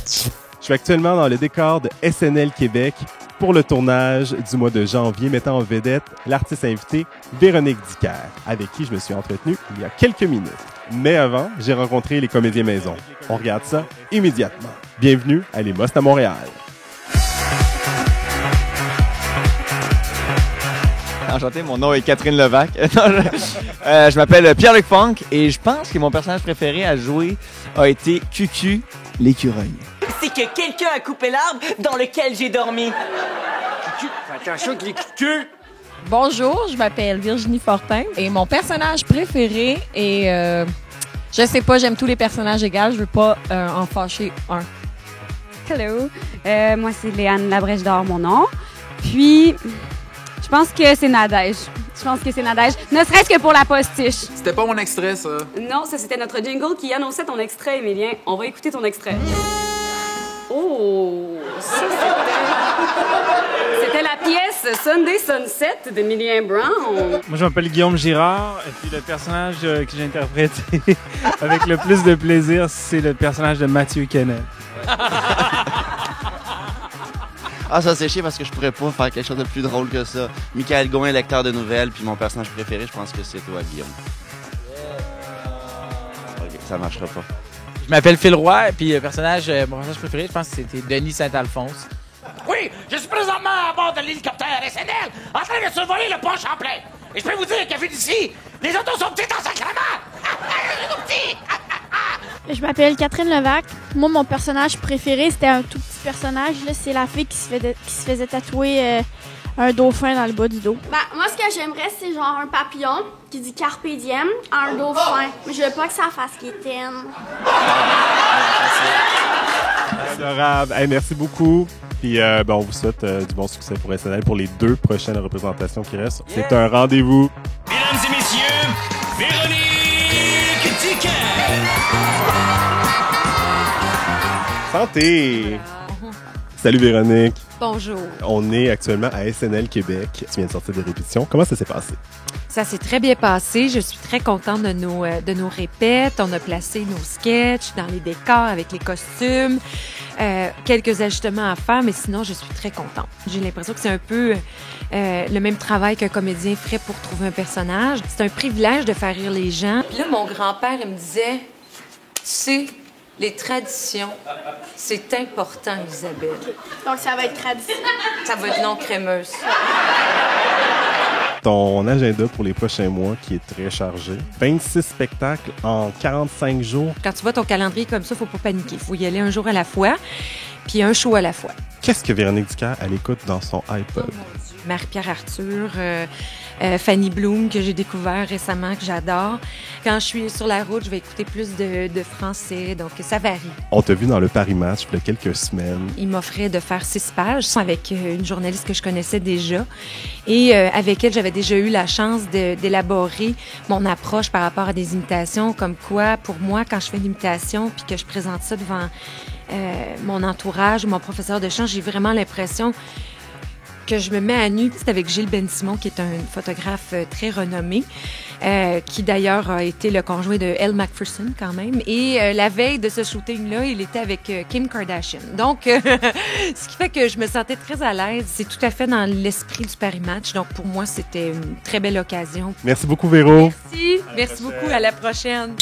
Je suis actuellement dans le décor de SNL Québec pour le tournage du mois de janvier, mettant en vedette l'artiste invitée Véronique Dicker, avec qui je me suis entretenu il y a quelques minutes. Mais avant, j'ai rencontré les comédiens maison. On regarde ça immédiatement. Bienvenue à Les Most à Montréal. Enchanté, mon nom est Catherine Levac. Je m'appelle Pierre-Luc Funk et je pense que mon personnage préféré à jouer a été Cucu, l'écureuil. C'est que quelqu'un a coupé l'arbre dans lequel j'ai dormi. Cucu, fais attention avec les cucus. Bonjour, je m'appelle Virginie Fortin et mon personnage préféré est... je sais pas, j'aime tous les personnages égaux, je veux pas en fâcher un. Hello, moi c'est Léane Labrèche d'Or, mon nom. Puis, je pense que c'est Nadège. Ne serait-ce que pour la postiche. C'était pas mon extrait, ça. Non, ça c'était notre jingle qui annonçait ton extrait, Emilien. On va écouter ton extrait. Oh, ça c'était la pièce Sunday Sunset d'Emilien Brown. Moi, je m'appelle Guillaume Girard, et puis le personnage que j'ai interprété avec le plus de plaisir, c'est le personnage de Mathieu Kennel. Ah, ça c'est chier parce que je pourrais pas faire quelque chose de plus drôle que ça. Michael Gouin, lecteur de nouvelles, puis mon personnage préféré, je pense que c'est toi, Guillaume. Ok, ça marchera pas. Je m'appelle Phil Roy, puis mon personnage préféré, je pense que c'était Denis Saint-Alphonse. Oui, je suis présentement à bord de l'hélicoptère SNL, en train de survoler le pont Champlain. Et je peux vous dire qu'à vue d'ici, les autos sont petites en sacrement. Je m'appelle Catherine Levac. Moi, mon personnage préféré, c'était un tout petit personnage. Là, c'est la fille qui se faisait tatouer un dauphin dans le bas du dos. Moi, ce que j'aimerais, c'est genre un papillon qui dit Carpe Diem à un dauphin. Mais je veux pas que ça fasse Kitten. Adorable. Hey, merci beaucoup. Puis on vous souhaite du bon succès pour SNL pour les 2 prochaines représentations qui restent. Yeah. C'est un rendez-vous. Mesdames et messieurs, Véronique Dicker. Santé! Salut Véronique. Bonjour. On est actuellement à SNL Québec. Tu viens de sortir des répétitions. Comment ça s'est passé? Ça s'est très bien passé. Je suis très contente de nos répètes. On a placé nos sketchs dans les décors avec les costumes. Quelques ajustements à faire, mais sinon, je suis très contente. J'ai l'impression que c'est un peu le même travail qu'un comédien ferait pour trouver un personnage. C'est un privilège de faire rire les gens. Puis là, mon grand-père, il me disait, tu sais, les traditions, c'est important, Isabelle. Donc, ça va être tradition. Ça va être non crémeuse. Ton agenda pour les prochains mois qui est très chargé. 26 spectacles en 45 jours. Quand tu vois ton calendrier comme ça, faut pas paniquer. Faut y aller un jour à la fois, puis un show à la fois. Qu'est-ce que Véronique Dicker, elle écoute dans son iPod? Marie-Pierre Arthur, Fanny Bloom, que j'ai découvert récemment, que j'adore. Quand je suis sur la route, je vais écouter plus de français, donc ça varie. On t'a vu dans le Paris Match il y a quelques semaines. Il m'offrait de faire 6 pages avec une journaliste que je connaissais déjà et avec elle, j'avais déjà eu la chance d'élaborer mon approche par rapport à des imitations, comme quoi, pour moi, quand je fais une imitation puis que je présente ça devant mon entourage ou mon professeur de chant, j'ai vraiment l'impression que je me mets à nu. C'est avec Gilles Ben-Simon, qui est un photographe très renommé, qui d'ailleurs a été le conjoint de Elle Macpherson quand même. Et la veille de ce shooting-là, il était avec Kim Kardashian. Donc, ce qui fait que je me sentais très à l'aise. C'est tout à fait dans l'esprit du Paris Match. Donc, pour moi, c'était une très belle occasion. Merci beaucoup, Véro. Merci. Merci beaucoup. À la prochaine.